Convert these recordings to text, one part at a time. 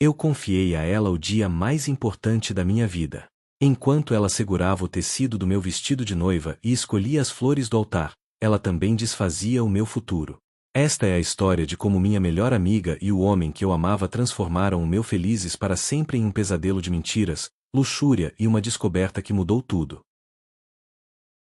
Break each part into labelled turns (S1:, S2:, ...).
S1: Eu confiei a ela o dia mais importante da minha vida. Enquanto ela segurava o tecido do meu vestido de noiva e escolhia as flores do altar, ela também desfazia o meu futuro. Esta é a história de como minha melhor amiga e o homem que eu amava transformaram o meu felizes para sempre em um pesadelo de mentiras, luxúria e uma descoberta que mudou tudo.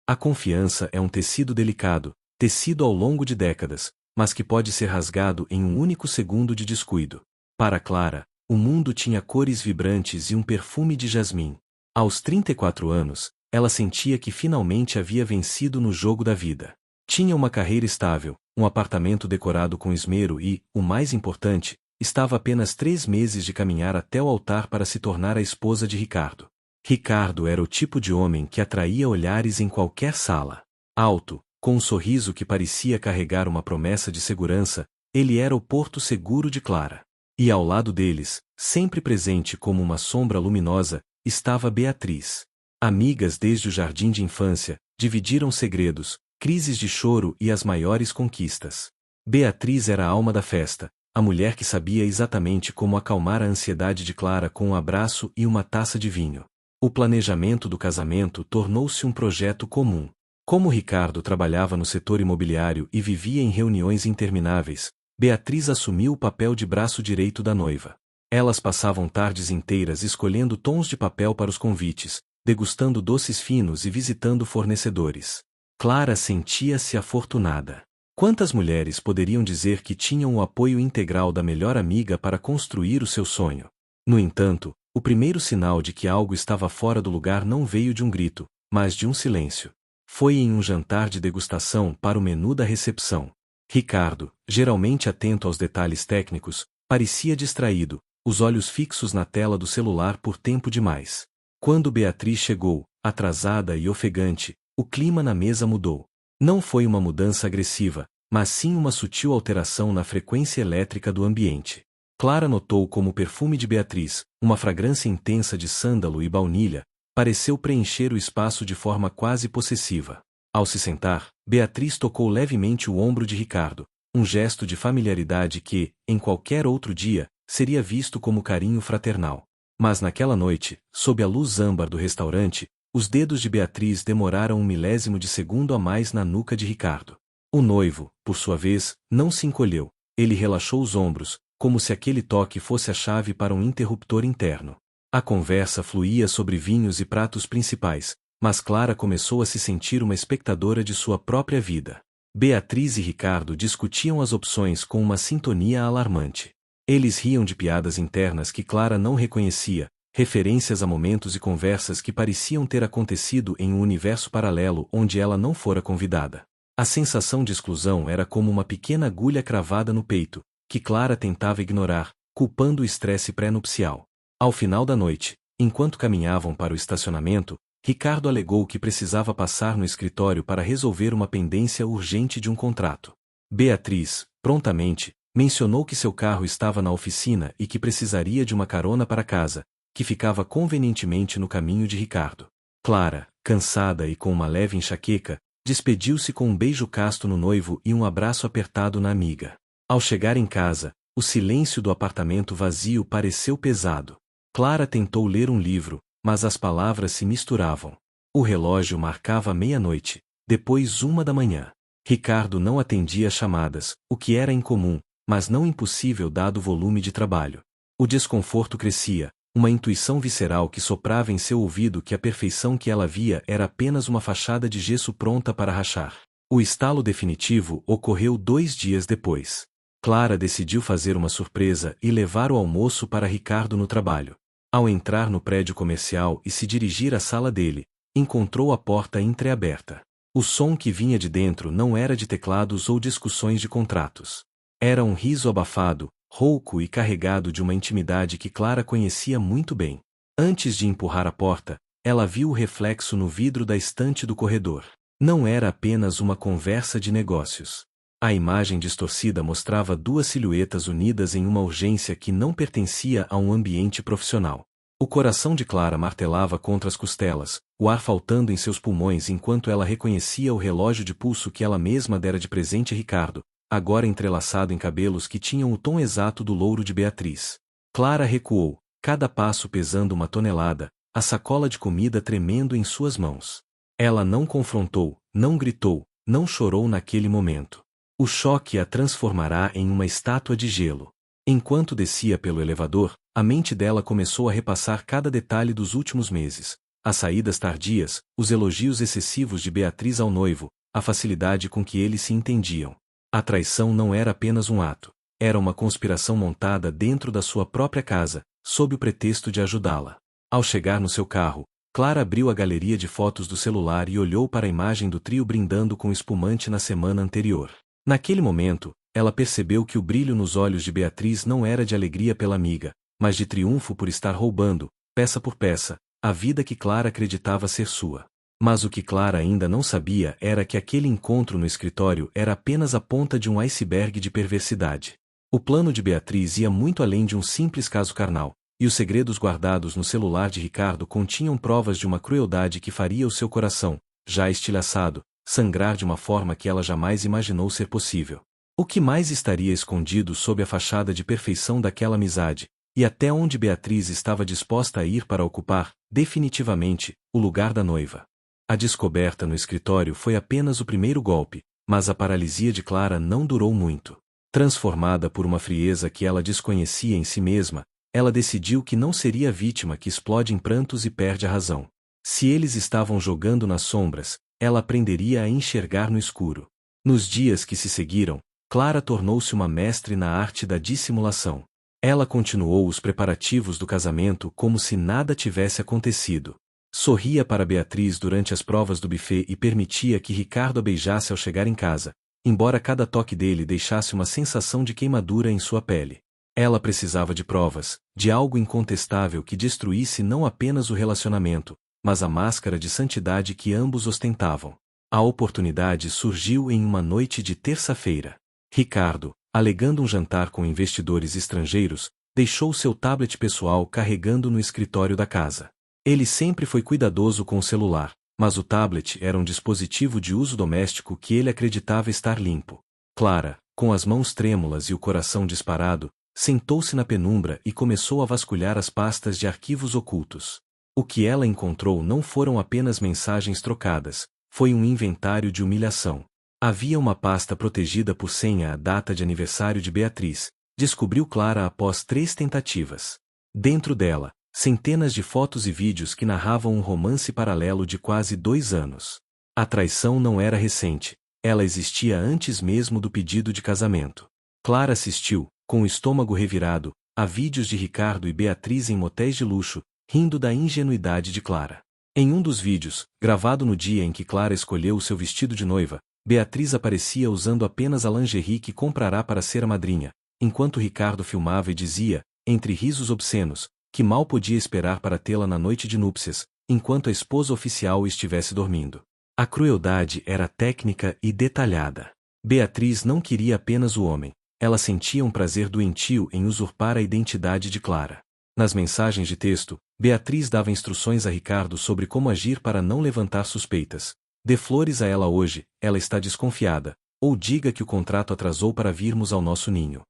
S1: A confiança é um tecido delicado, tecido ao longo de décadas, mas que pode ser rasgado em um único segundo de descuido. Para Clara, o mundo tinha cores vibrantes e um perfume de jasmim. Aos 34 anos, ela sentia que finalmente havia vencido no jogo da vida. Tinha uma carreira estável, um apartamento decorado com esmero e, o mais importante, estava a apenas 3 meses de caminhar até o altar para se tornar a esposa de Ricardo. Ricardo era o tipo de homem que atraía olhares em qualquer sala. Alto, com um sorriso que parecia carregar uma promessa de segurança, ele era o porto seguro de Clara. E ao lado deles, sempre presente como uma sombra luminosa, estava Beatriz. Amigas desde o jardim de infância, dividiram segredos, crises de choro e as maiores conquistas. Beatriz era a alma da festa, a mulher que sabia exatamente como acalmar a ansiedade de Clara com um abraço e uma taça de vinho. O planejamento do casamento tornou-se um projeto comum. Como Ricardo trabalhava no setor imobiliário e vivia em reuniões intermináveis, Beatriz assumiu o papel de braço direito da noiva. Elas passavam tardes inteiras escolhendo tons de papel para os convites, degustando doces finos e visitando fornecedores. Clara sentia-se afortunada. Quantas mulheres poderiam dizer que tinham o apoio integral da melhor amiga para construir o seu sonho? No entanto, o primeiro sinal de que algo estava fora do lugar não veio de um grito, mas de um silêncio. Foi em um jantar de degustação para o menu da recepção. Ricardo, geralmente atento aos detalhes técnicos, parecia distraído, os olhos fixos na tela do celular por tempo demais. Quando Beatriz chegou, atrasada e ofegante, o clima na mesa mudou. Não foi uma mudança agressiva, mas sim uma sutil alteração na frequência elétrica do ambiente. Clara notou como o perfume de Beatriz, uma fragrância intensa de sândalo e baunilha, pareceu preencher o espaço de forma quase possessiva. Ao se sentar, Beatriz tocou levemente o ombro de Ricardo, um gesto de familiaridade que, em qualquer outro dia, seria visto como carinho fraternal. Mas naquela noite, sob a luz âmbar do restaurante, os dedos de Beatriz demoraram um milésimo de segundo a mais na nuca de Ricardo. O noivo, por sua vez, não se encolheu. Ele relaxou os ombros, como se aquele toque fosse a chave para um interruptor interno. A conversa fluía sobre vinhos e pratos principais, mas Clara começou a se sentir uma espectadora de sua própria vida. Beatriz e Ricardo discutiam as opções com uma sintonia alarmante. Eles riam de piadas internas que Clara não reconhecia, referências a momentos e conversas que pareciam ter acontecido em um universo paralelo onde ela não fora convidada. A sensação de exclusão era como uma pequena agulha cravada no peito, que Clara tentava ignorar, culpando o estresse pré-nupcial. Ao final da noite, enquanto caminhavam para o estacionamento, Ricardo alegou que precisava passar no escritório para resolver uma pendência urgente de um contrato. Beatriz, prontamente, mencionou que seu carro estava na oficina e que precisaria de uma carona para casa, que ficava convenientemente no caminho de Ricardo. Clara, cansada e com uma leve enxaqueca, despediu-se com um beijo casto no noivo e um abraço apertado na amiga. Ao chegar em casa, o silêncio do apartamento vazio pareceu pesado. Clara tentou ler um livro, mas as palavras se misturavam. O relógio marcava meia-noite, depois 1 da manhã. Ricardo não atendia chamadas, o que era incomum, mas não impossível dado o volume de trabalho. O desconforto crescia, uma intuição visceral que soprava em seu ouvido que a perfeição que ela via era apenas uma fachada de gesso pronta para rachar. O estalo definitivo ocorreu 2 dias depois. Clara decidiu fazer uma surpresa e levar o almoço para Ricardo no trabalho. Ao entrar no prédio comercial e se dirigir à sala dele, encontrou a porta entreaberta. O som que vinha de dentro não era de teclados ou discussões de contratos. Era um riso abafado, rouco e carregado de uma intimidade que Clara conhecia muito bem. Antes de empurrar a porta, ela viu o reflexo no vidro da estante do corredor. Não era apenas uma conversa de negócios. A imagem distorcida mostrava 2 silhuetas unidas em uma urgência que não pertencia a um ambiente profissional. O coração de Clara martelava contra as costelas, o ar faltando em seus pulmões enquanto ela reconhecia o relógio de pulso que ela mesma dera de presente a Ricardo, agora entrelaçado em cabelos que tinham o tom exato do louro de Beatriz. Clara recuou, cada passo pesando uma tonelada, a sacola de comida tremendo em suas mãos. Ela não confrontou, não gritou, não chorou naquele momento. O choque a transformará em uma estátua de gelo. Enquanto descia pelo elevador, a mente dela começou a repassar cada detalhe dos últimos meses. As saídas tardias, os elogios excessivos de Beatriz ao noivo, a facilidade com que eles se entendiam. A traição não era apenas um ato. Era uma conspiração montada dentro da sua própria casa, sob o pretexto de ajudá-la. Ao chegar no seu carro, Clara abriu a galeria de fotos do celular e olhou para a imagem do trio brindando com espumante na semana anterior. Naquele momento, ela percebeu que o brilho nos olhos de Beatriz não era de alegria pela amiga, mas de triunfo por estar roubando, peça por peça, a vida que Clara acreditava ser sua. Mas o que Clara ainda não sabia era que aquele encontro no escritório era apenas a ponta de um iceberg de perversidade. O plano de Beatriz ia muito além de um simples caso carnal, e os segredos guardados no celular de Ricardo continham provas de uma crueldade que faria o seu coração, já estilhaçado, sangrar de uma forma que ela jamais imaginou ser possível. O que mais estaria escondido sob a fachada de perfeição daquela amizade, e até onde Beatriz estava disposta a ir para ocupar, definitivamente, o lugar da noiva. A descoberta no escritório foi apenas o primeiro golpe, mas a paralisia de Clara não durou muito. Transformada por uma frieza que ela desconhecia em si mesma, ela decidiu que não seria a vítima que explode em prantos e perde a razão. Se eles estavam jogando nas sombras, ela aprenderia a enxergar no escuro. Nos dias que se seguiram, Clara tornou-se uma mestre na arte da dissimulação. Ela continuou os preparativos do casamento como se nada tivesse acontecido. Sorria para Beatriz durante as provas do buffet e permitia que Ricardo a beijasse ao chegar em casa, embora cada toque dele deixasse uma sensação de queimadura em sua pele. Ela precisava de provas, de algo incontestável que destruísse não apenas o relacionamento, mas a máscara de santidade que ambos ostentavam. A oportunidade surgiu em uma noite de terça-feira. Ricardo, alegando um jantar com investidores estrangeiros, deixou seu tablet pessoal carregando no escritório da casa. Ele sempre foi cuidadoso com o celular, mas o tablet era um dispositivo de uso doméstico que ele acreditava estar limpo. Clara, com as mãos trêmulas e o coração disparado, sentou-se na penumbra e começou a vasculhar as pastas de arquivos ocultos. O que ela encontrou não foram apenas mensagens trocadas, foi um inventário de humilhação. Havia uma pasta protegida por senha à data de aniversário de Beatriz, descobriu Clara após 3 tentativas. Dentro dela, centenas de fotos e vídeos que narravam um romance paralelo de quase 2 anos. A traição não era recente, ela existia antes mesmo do pedido de casamento. Clara assistiu, com o estômago revirado, a vídeos de Ricardo e Beatriz em motéis de luxo, rindo da ingenuidade de Clara. Em um dos vídeos, gravado no dia em que Clara escolheu o seu vestido de noiva, Beatriz aparecia usando apenas a lingerie que comprará para ser a madrinha, enquanto Ricardo filmava e dizia, entre risos obscenos, que mal podia esperar para tê-la na noite de núpcias, enquanto a esposa oficial estivesse dormindo. A crueldade era técnica e detalhada. Beatriz não queria apenas o homem, ela sentia um prazer doentio em usurpar a identidade de Clara. Nas mensagens de texto, Beatriz dava instruções a Ricardo sobre como agir para não levantar suspeitas. Dê flores a ela hoje, ela está desconfiada, ou diga que o contrato atrasou para virmos ao nosso ninho.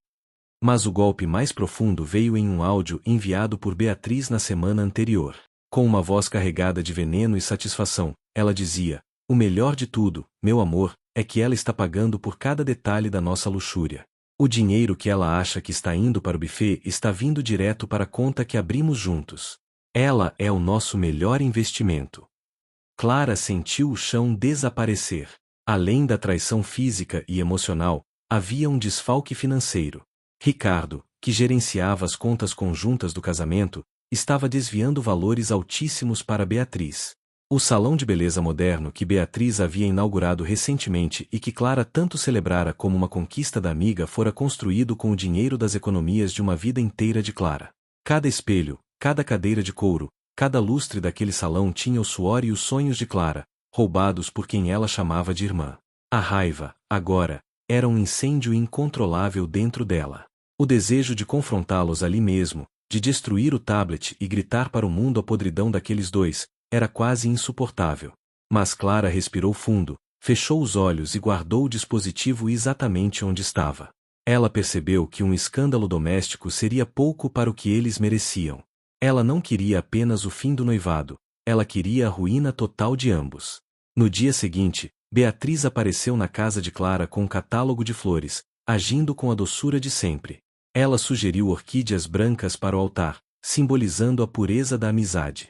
S1: Mas o golpe mais profundo veio em um áudio enviado por Beatriz na semana anterior. Com uma voz carregada de veneno e satisfação, ela dizia: "O melhor de tudo, meu amor, é que ela está pagando por cada detalhe da nossa luxúria. O dinheiro que ela acha que está indo para o buffet está vindo direto para a conta que abrimos juntos. Ela é o nosso melhor investimento." Clara sentiu o chão desaparecer. Além da traição física e emocional, havia um desfalque financeiro. Ricardo, que gerenciava as contas conjuntas do casamento, estava desviando valores altíssimos para Beatriz. O salão de beleza moderno que Beatriz havia inaugurado recentemente e que Clara tanto celebrara como uma conquista da amiga fora construído com o dinheiro das economias de uma vida inteira de Clara. Cada espelho, cada cadeira de couro, cada lustre daquele salão tinha o suor e os sonhos de Clara, roubados por quem ela chamava de irmã. A raiva, agora, era um incêndio incontrolável dentro dela. O desejo de confrontá-los ali mesmo, de destruir o tablet e gritar para o mundo a podridão daqueles dois, era quase insuportável. Mas Clara respirou fundo, fechou os olhos e guardou o dispositivo exatamente onde estava. Ela percebeu que um escândalo doméstico seria pouco para o que eles mereciam. Ela não queria apenas o fim do noivado, ela queria a ruína total de ambos. No dia seguinte, Beatriz apareceu na casa de Clara com um catálogo de flores, agindo com a doçura de sempre. Ela sugeriu orquídeas brancas para o altar, simbolizando a pureza da amizade.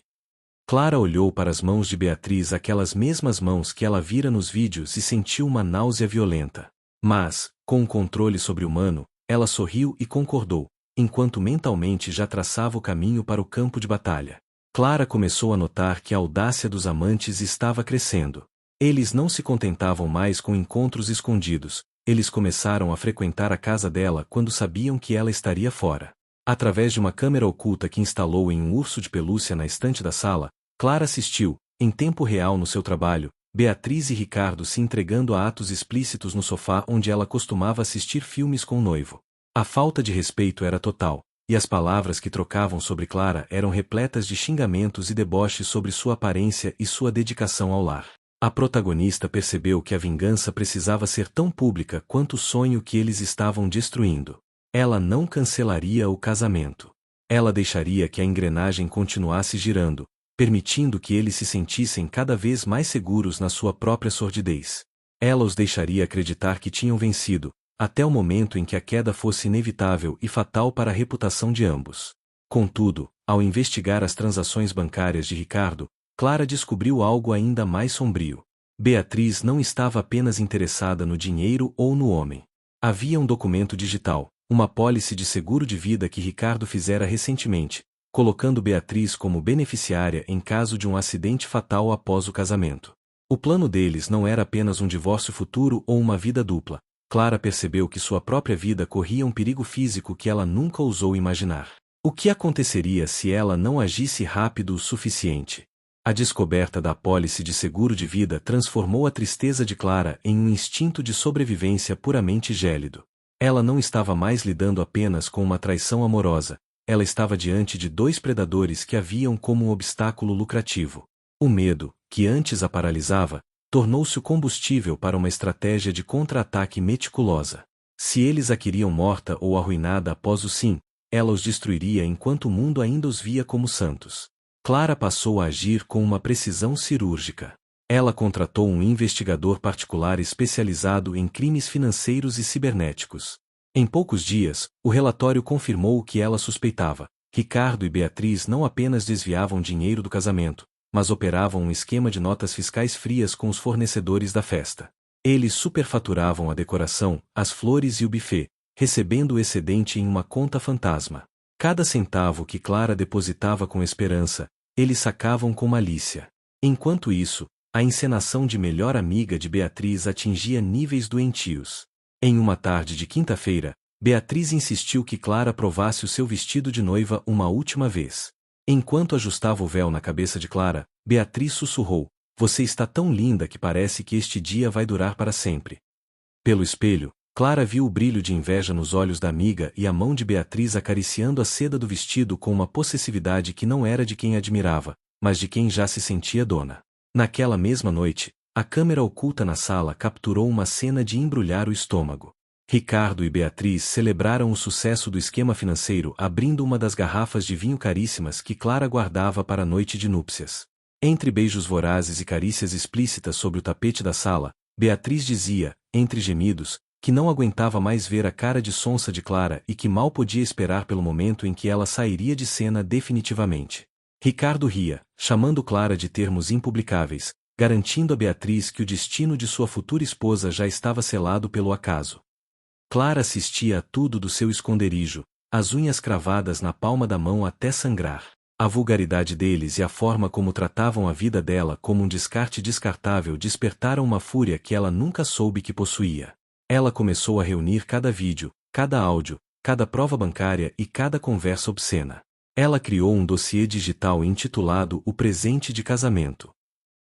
S1: Clara olhou para as mãos de Beatriz, aquelas mesmas mãos que ela vira nos vídeos, e sentiu uma náusea violenta. Mas, com um controle sobre-humano, ela sorriu e concordou, enquanto mentalmente já traçava o caminho para o campo de batalha. Clara começou a notar que a audácia dos amantes estava crescendo. Eles não se contentavam mais com encontros escondidos, eles começaram a frequentar a casa dela quando sabiam que ela estaria fora. Através de uma câmera oculta que instalou em um urso de pelúcia na estante da sala, Clara assistiu, em tempo real no seu trabalho, Beatriz e Ricardo se entregando a atos explícitos no sofá onde ela costumava assistir filmes com o noivo. A falta de respeito era total, e as palavras que trocavam sobre Clara eram repletas de xingamentos e deboches sobre sua aparência e sua dedicação ao lar. A protagonista percebeu que a vingança precisava ser tão pública quanto o sonho que eles estavam destruindo. Ela não cancelaria o casamento. Ela deixaria que a engrenagem continuasse girando, permitindo que eles se sentissem cada vez mais seguros na sua própria sordidez. Ela os deixaria acreditar que tinham vencido, até o momento em que a queda fosse inevitável e fatal para a reputação de ambos. Contudo, ao investigar as transações bancárias de Ricardo, Clara descobriu algo ainda mais sombrio. Beatriz não estava apenas interessada no dinheiro ou no homem. Havia um documento digital, uma pólice de seguro de vida que Ricardo fizera recentemente, colocando Beatriz como beneficiária em caso de um acidente fatal após o casamento. O plano deles não era apenas um divórcio futuro ou uma vida dupla. Clara percebeu que sua própria vida corria um perigo físico que ela nunca ousou imaginar. O que aconteceria se ela não agisse rápido o suficiente? A descoberta da apólice de seguro de vida transformou a tristeza de Clara em um instinto de sobrevivência puramente gélido. Ela não estava mais lidando apenas com uma traição amorosa, ela estava diante de dois predadores que a viam como um obstáculo lucrativo. O medo, que antes a paralisava, tornou-se o combustível para uma estratégia de contra-ataque meticulosa. Se eles a queriam morta ou arruinada após o sim, ela os destruiria enquanto o mundo ainda os via como santos. Clara passou a agir com uma precisão cirúrgica. Ela contratou um investigador particular especializado em crimes financeiros e cibernéticos. Em poucos dias, o relatório confirmou o que ela suspeitava. Ricardo e Beatriz não apenas desviavam dinheiro do casamento, mas operavam um esquema de notas fiscais frias com os fornecedores da festa. Eles superfaturavam a decoração, as flores e o buffet, recebendo o excedente em uma conta fantasma. Cada centavo que Clara depositava com esperança, eles sacavam com malícia. Enquanto isso, a encenação de melhor amiga de Beatriz atingia níveis doentios. Em uma tarde de quinta-feira, Beatriz insistiu que Clara provasse o seu vestido de noiva uma última vez. Enquanto ajustava o véu na cabeça de Clara, Beatriz sussurrou: "Você está tão linda que parece que este dia vai durar para sempre." Pelo espelho, Clara viu o brilho de inveja nos olhos da amiga e a mão de Beatriz acariciando a seda do vestido com uma possessividade que não era de quem admirava, mas de quem já se sentia dona. Naquela mesma noite, a câmera oculta na sala capturou uma cena de embrulhar o estômago. Ricardo e Beatriz celebraram o sucesso do esquema financeiro abrindo uma das garrafas de vinho caríssimas que Clara guardava para a noite de núpcias. Entre beijos vorazes e carícias explícitas sobre o tapete da sala, Beatriz dizia, entre gemidos, que não aguentava mais ver a cara de sonsa de Clara e que mal podia esperar pelo momento em que ela sairia de cena definitivamente. Ricardo ria, chamando Clara de termos impublicáveis, garantindo a Beatriz que o destino de sua futura esposa já estava selado pelo acaso. Clara assistia a tudo do seu esconderijo, as unhas cravadas na palma da mão até sangrar. A vulgaridade deles e a forma como tratavam a vida dela como um descarte descartável despertaram uma fúria que ela nunca soube que possuía. Ela começou a reunir cada vídeo, cada áudio, cada prova bancária e cada conversa obscena. Ela criou um dossiê digital intitulado O Presente de Casamento.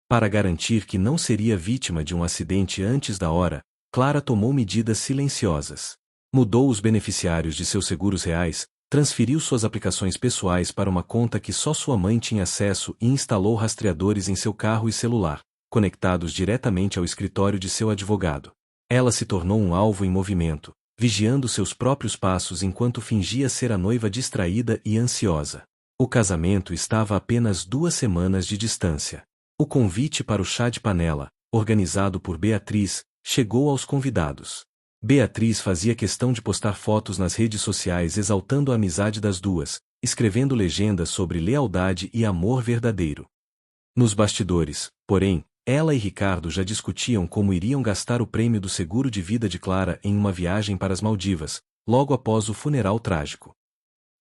S1: Para garantir que não seria vítima de um acidente antes da hora, Clara tomou medidas silenciosas. Mudou os beneficiários de seus seguros reais, transferiu suas aplicações pessoais para uma conta que só sua mãe tinha acesso e instalou rastreadores em seu carro e celular, conectados diretamente ao escritório de seu advogado. Ela se tornou um alvo em movimento, vigiando seus próprios passos enquanto fingia ser a noiva distraída e ansiosa. O casamento estava a apenas 2 semanas de distância. O convite para o chá de panela, organizado por Beatriz, chegou aos convidados. Beatriz fazia questão de postar fotos nas redes sociais exaltando a amizade das duas, escrevendo legendas sobre lealdade e amor verdadeiro. Nos bastidores, porém, ela e Ricardo já discutiam como iriam gastar o prêmio do seguro de vida de Clara em uma viagem para as Maldivas, logo após o funeral trágico.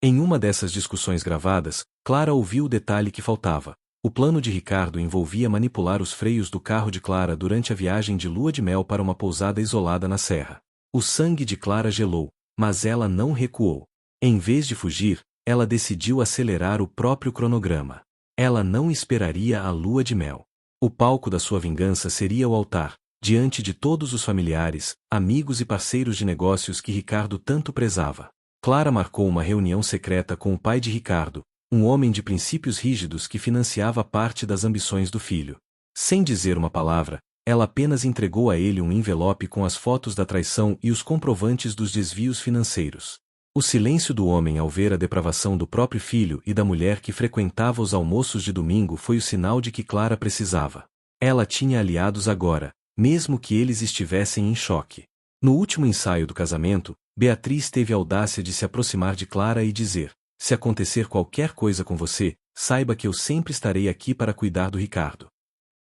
S1: Em uma dessas discussões gravadas, Clara ouviu o detalhe que faltava. O plano de Ricardo envolvia manipular os freios do carro de Clara durante a viagem de lua de mel para uma pousada isolada na serra. O sangue de Clara gelou, mas ela não recuou. Em vez de fugir, ela decidiu acelerar o próprio cronograma. Ela não esperaria a lua de mel. O palco da sua vingança seria o altar, diante de todos os familiares, amigos e parceiros de negócios que Ricardo tanto prezava. Clara marcou uma reunião secreta com o pai de Ricardo, um homem de princípios rígidos que financiava parte das ambições do filho. Sem dizer uma palavra, ela apenas entregou a ele um envelope com as fotos da traição e os comprovantes dos desvios financeiros. O silêncio do homem ao ver a depravação do próprio filho e da mulher que frequentava os almoços de domingo foi o sinal de que Clara precisava. Ela tinha aliados agora, mesmo que eles estivessem em choque. No último ensaio do casamento, Beatriz teve a audácia de se aproximar de Clara e dizer: "Se acontecer qualquer coisa com você, saiba que eu sempre estarei aqui para cuidar do Ricardo."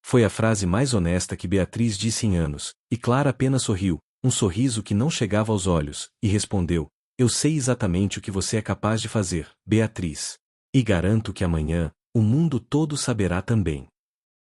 S1: Foi a frase mais honesta que Beatriz disse em anos, e Clara apenas sorriu, um sorriso que não chegava aos olhos, e respondeu: "Eu sei exatamente o que você é capaz de fazer, Beatriz. E garanto que amanhã, o mundo todo saberá também."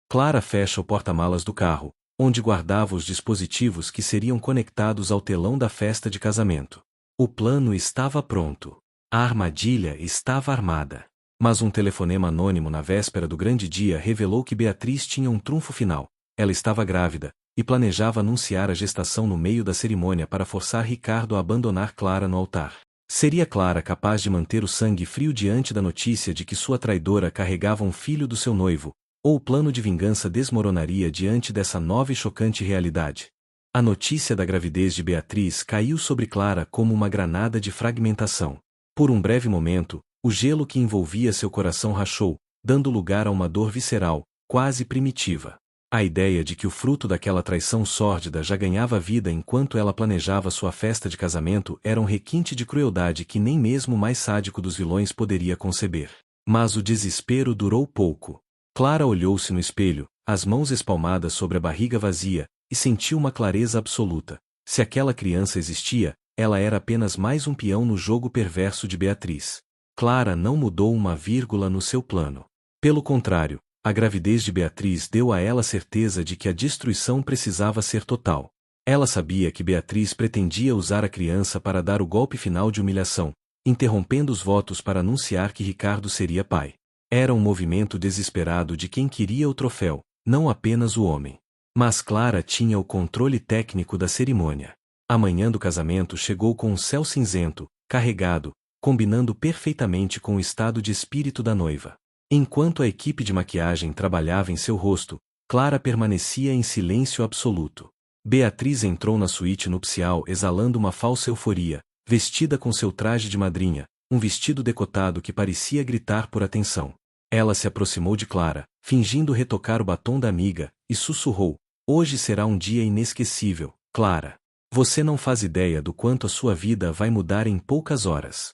S1: Clara fecha o porta-malas do carro, onde guardava os dispositivos que seriam conectados ao telão da festa de casamento. O plano estava pronto. A armadilha estava armada. Mas um telefonema anônimo na véspera do grande dia revelou que Beatriz tinha um trunfo final. Ela estava grávida, e planejava anunciar a gestação no meio da cerimônia para forçar Ricardo a abandonar Clara no altar. Seria Clara capaz de manter o sangue frio diante da notícia de que sua traidora carregava um filho do seu noivo, ou o plano de vingança desmoronaria diante dessa nova e chocante realidade? A notícia da gravidez de Beatriz caiu sobre Clara como uma granada de fragmentação. Por um breve momento, o gelo que envolvia seu coração rachou, dando lugar a uma dor visceral, quase primitiva. A ideia de que o fruto daquela traição sórdida já ganhava vida enquanto ela planejava sua festa de casamento era um requinte de crueldade que nem mesmo o mais sádico dos vilões poderia conceber. Mas o desespero durou pouco. Clara olhou-se no espelho, as mãos espalmadas sobre a barriga vazia, e sentiu uma clareza absoluta. Se aquela criança existia, ela era apenas mais um peão no jogo perverso de Beatriz. Clara não mudou uma vírgula no seu plano. Pelo contrário, a gravidez de Beatriz deu a ela certeza de que a destruição precisava ser total. Ela sabia que Beatriz pretendia usar a criança para dar o golpe final de humilhação, interrompendo os votos para anunciar que Ricardo seria pai. Era um movimento desesperado de quem queria o troféu, não apenas o homem. Mas Clara tinha o controle técnico da cerimônia. A manhã do casamento chegou com um céu cinzento, carregado, combinando perfeitamente com o estado de espírito da noiva. Enquanto a equipe de maquiagem trabalhava em seu rosto, Clara permanecia em silêncio absoluto. Beatriz entrou na suíte nupcial exalando uma falsa euforia, vestida com seu traje de madrinha, um vestido decotado que parecia gritar por atenção. Ela se aproximou de Clara, fingindo retocar o batom da amiga, e sussurrou: "Hoje será um dia inesquecível, Clara. Você não faz ideia do quanto a sua vida vai mudar em poucas horas."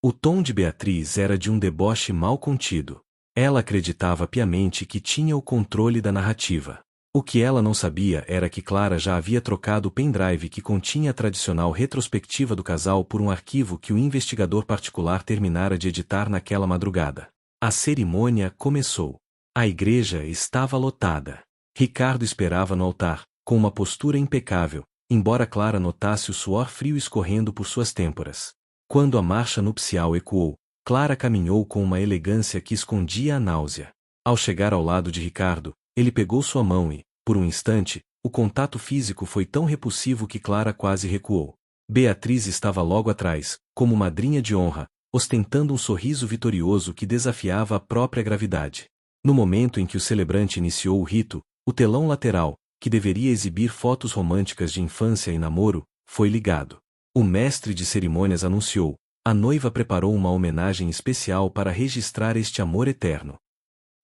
S1: O tom de Beatriz era de um deboche mal contido. Ela acreditava piamente que tinha o controle da narrativa. O que ela não sabia era que Clara já havia trocado o pendrive que continha a tradicional retrospectiva do casal por um arquivo que o investigador particular terminara de editar naquela madrugada. A cerimônia começou. A igreja estava lotada. Ricardo esperava no altar, com uma postura impecável, embora Clara notasse o suor frio escorrendo por suas têmporas. Quando a marcha nupcial ecoou, Clara caminhou com uma elegância que escondia a náusea. Ao chegar ao lado de Ricardo, ele pegou sua mão e, por um instante, o contato físico foi tão repulsivo que Clara quase recuou. Beatriz estava logo atrás, como madrinha de honra, ostentando um sorriso vitorioso que desafiava a própria gravidade. No momento em que o celebrante iniciou o rito, o telão lateral, que deveria exibir fotos românticas de infância e namoro, foi ligado. O mestre de cerimônias anunciou: a noiva preparou uma homenagem especial para registrar este amor eterno.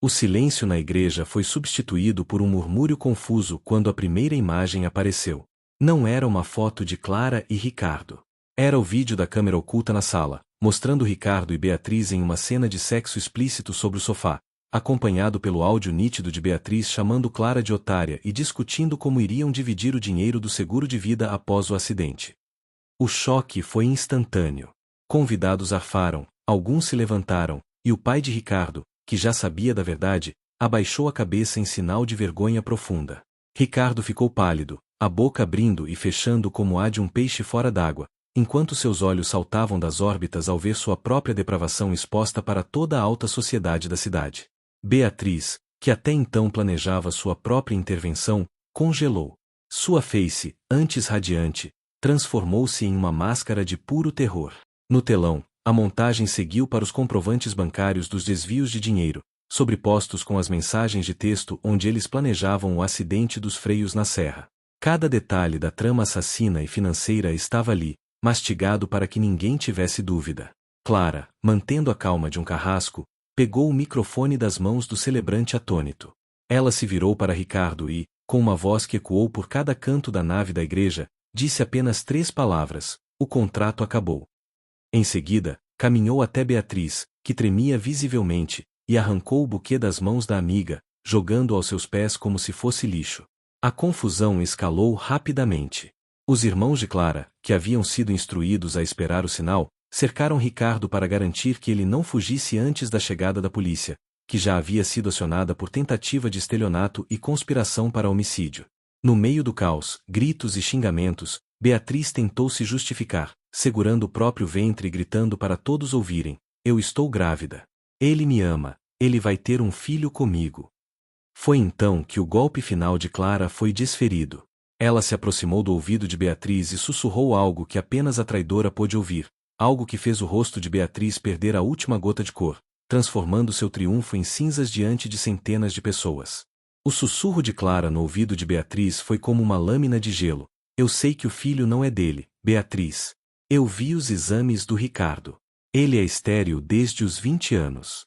S1: O silêncio na igreja foi substituído por um murmúrio confuso quando a primeira imagem apareceu. Não era uma foto de Clara e Ricardo. Era o vídeo da câmera oculta na sala, mostrando Ricardo e Beatriz em uma cena de sexo explícito sobre o sofá, acompanhado pelo áudio nítido de Beatriz chamando Clara de otária e discutindo como iriam dividir o dinheiro do seguro de vida após o acidente. O choque foi instantâneo. Convidados arfaram, alguns se levantaram, e o pai de Ricardo, que já sabia da verdade, abaixou a cabeça em sinal de vergonha profunda. Ricardo ficou pálido, a boca abrindo e fechando como a de um peixe fora d'água, enquanto seus olhos saltavam das órbitas ao ver sua própria depravação exposta para toda a alta sociedade da cidade. Beatriz, que até então planejava sua própria intervenção, congelou. Sua face, antes radiante, transformou-se em uma máscara de puro terror. No telão, a montagem seguiu para os comprovantes bancários dos desvios de dinheiro, sobrepostos com as mensagens de texto onde eles planejavam o acidente dos freios na serra. Cada detalhe da trama assassina e financeira estava ali, mastigado para que ninguém tivesse dúvida. Clara, mantendo a calma de um carrasco, pegou o microfone das mãos do celebrante atônito. Ela se virou para Ricardo e, com uma voz que ecoou por cada canto da nave da igreja, disse apenas 3 palavras: o contrato acabou. Em seguida, caminhou até Beatriz, que tremia visivelmente, e arrancou o buquê das mãos da amiga, jogando aos seus pés como se fosse lixo. A confusão escalou rapidamente. Os irmãos de Clara, que haviam sido instruídos a esperar o sinal, cercaram Ricardo para garantir que ele não fugisse antes da chegada da polícia, que já havia sido acionada por tentativa de estelionato e conspiração para homicídio. No meio do caos, gritos e xingamentos, Beatriz tentou se justificar, segurando o próprio ventre e gritando para todos ouvirem: eu estou grávida. Ele me ama, ele vai ter um filho comigo. Foi então que o golpe final de Clara foi desferido. Ela se aproximou do ouvido de Beatriz e sussurrou algo que apenas a traidora pôde ouvir, algo que fez o rosto de Beatriz perder a última gota de cor, transformando seu triunfo em cinzas diante de centenas de pessoas. O sussurro de Clara no ouvido de Beatriz foi como uma lâmina de gelo: eu sei que o filho não é dele, Beatriz. Eu vi os exames do Ricardo. Ele é estéril desde os 20 anos.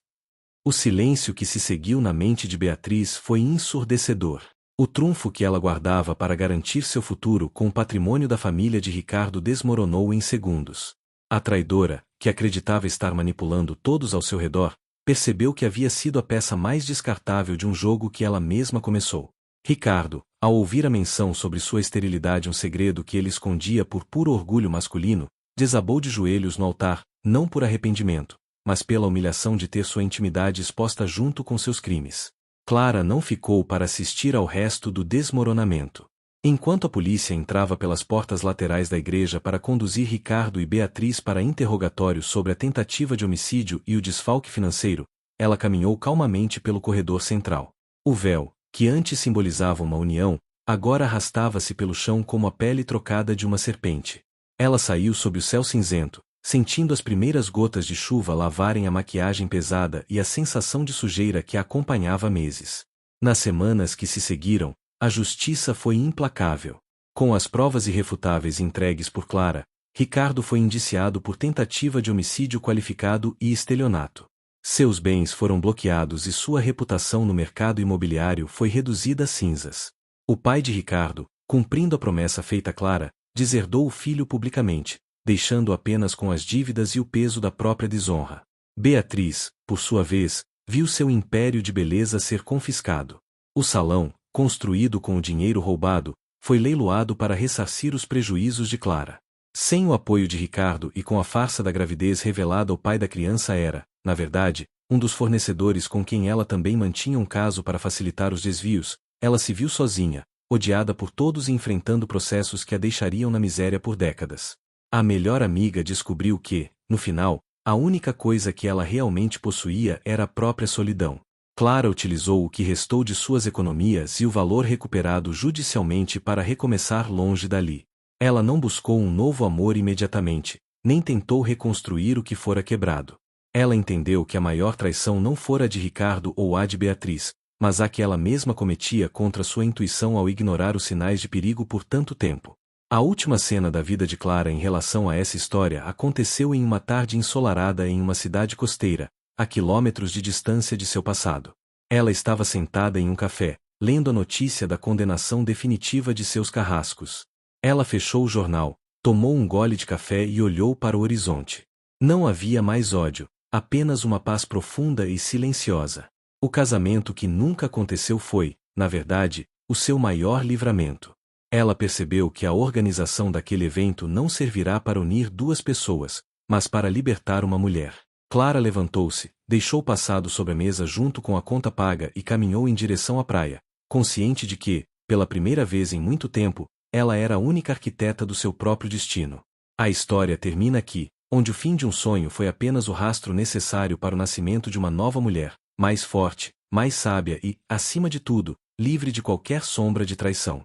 S1: O silêncio que se seguiu na mente de Beatriz foi ensurdecedor. O trunfo que ela guardava para garantir seu futuro com o patrimônio da família de Ricardo desmoronou em segundos. A traidora, que acreditava estar manipulando todos ao seu redor, percebeu que havia sido a peça mais descartável de um jogo que ela mesma começou. Ricardo, ao ouvir a menção sobre sua esterilidade, um segredo que ele escondia por puro orgulho masculino, desabou de joelhos no altar, não por arrependimento, mas pela humilhação de ter sua intimidade exposta junto com seus crimes. Clara não ficou para assistir ao resto do desmoronamento. Enquanto a polícia entrava pelas portas laterais da igreja para conduzir Ricardo e Beatriz para interrogatório sobre a tentativa de homicídio e o desfalque financeiro, ela caminhou calmamente pelo corredor central. O véu, que antes simbolizava uma união, agora arrastava-se pelo chão como a pele trocada de uma serpente. Ela saiu sob o céu cinzento, sentindo as primeiras gotas de chuva lavarem a maquiagem pesada e a sensação de sujeira que a acompanhava há meses. Nas semanas que se seguiram, a justiça foi implacável. Com as provas irrefutáveis entregues por Clara, Ricardo foi indiciado por tentativa de homicídio qualificado e estelionato. Seus bens foram bloqueados e sua reputação no mercado imobiliário foi reduzida a cinzas. O pai de Ricardo, cumprindo a promessa feita a Clara, deserdou o filho publicamente, deixando-o apenas com as dívidas e o peso da própria desonra. Beatriz, por sua vez, viu seu império de beleza ser confiscado. O salão, construído com o dinheiro roubado, foi leiloado para ressarcir os prejuízos de Clara. Sem o apoio de Ricardo e com a farsa da gravidez revelada ao pai da criança era, na verdade, um dos fornecedores com quem ela também mantinha um caso para facilitar os desvios, ela se viu sozinha, odiada por todos e enfrentando processos que a deixariam na miséria por décadas. A melhor amiga descobriu que, no final, a única coisa que ela realmente possuía era a própria solidão. Clara utilizou o que restou de suas economias e o valor recuperado judicialmente para recomeçar longe dali. Ela não buscou um novo amor imediatamente, nem tentou reconstruir o que fora quebrado. Ela entendeu que a maior traição não fora a de Ricardo ou a de Beatriz, mas a que ela mesma cometia contra sua intuição ao ignorar os sinais de perigo por tanto tempo. A última cena da vida de Clara em relação a essa história aconteceu em uma tarde ensolarada em uma cidade costeira, a quilômetros de distância de seu passado. Ela estava sentada em um café, lendo a notícia da condenação definitiva de seus carrascos. Ela fechou o jornal, tomou um gole de café e olhou para o horizonte. Não havia mais ódio, apenas uma paz profunda e silenciosa. O casamento que nunca aconteceu foi, na verdade, o seu maior livramento. Ela percebeu que a organização daquele evento não servirá para unir duas pessoas, mas para libertar uma mulher. Clara levantou-se, deixou o passado sobre a mesa junto com a conta paga e caminhou em direção à praia, consciente de que, pela primeira vez em muito tempo, ela era a única arquiteta do seu próprio destino. A história termina aqui, onde o fim de um sonho foi apenas o rastro necessário para o nascimento de uma nova mulher, mais forte, mais sábia e, acima de tudo, livre de qualquer sombra de traição.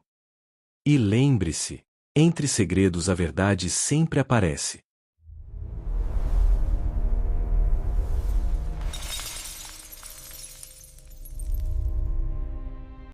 S1: E lembre-se, entre segredos a verdade sempre aparece.